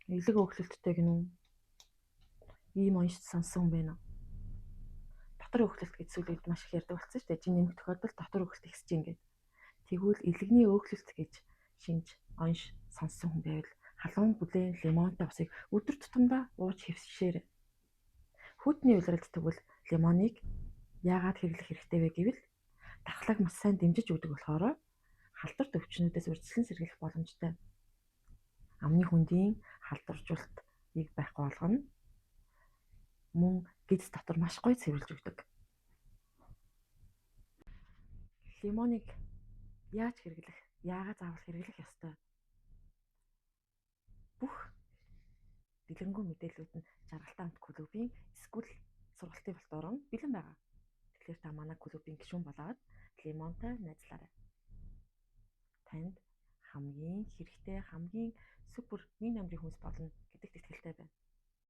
Элэг өөхлөлттэй гинү. Ийм онш сонсон хүн байна. Дотор өөхлөлт гэж зүйлүүд маш их ярьдаг болсон шүү дээ. Жин нэмэх тохиолдолд дотор өөхлөлт ихсэж ингээд. Тэгвэл элэгний өөхлөлт гэж шинж онш сонссон хүн байвал халуун бүлээн лимонтой усыг өдөр тутамдаа ууж хэвшээрэй. Хүйтний улиралд тэгвэл лимоныг яагаад хэрэглэх хэрэгтэй вэ гэвэл дархлааг маш сайн дэмжиж өгдөг болохоор халдварт өвчнүүдээс урьдчилан сэргийлэх боломжтой. Амны хүндийн халдваржуулалтыг байхгүй болгоно. Мөн гидс дотор маш гоё цэвэрлж өгдөг. Лимоныг яаж хэрэглэх? Яагаад заавал хэрэглэх ёстой? Бүх дэлгэрэнгүй мэдээлүүд нь жаргалтай хамт клубын эсвэл сургалтын болтоор бэлэн байгаа. Тэгэхээр та манай клубын гишүүн болоод лимонтой найзлаарай. Танд хамгийн хэрэгтэй, хамгийн супер нэг номерын хүмүүс болно гэдэгт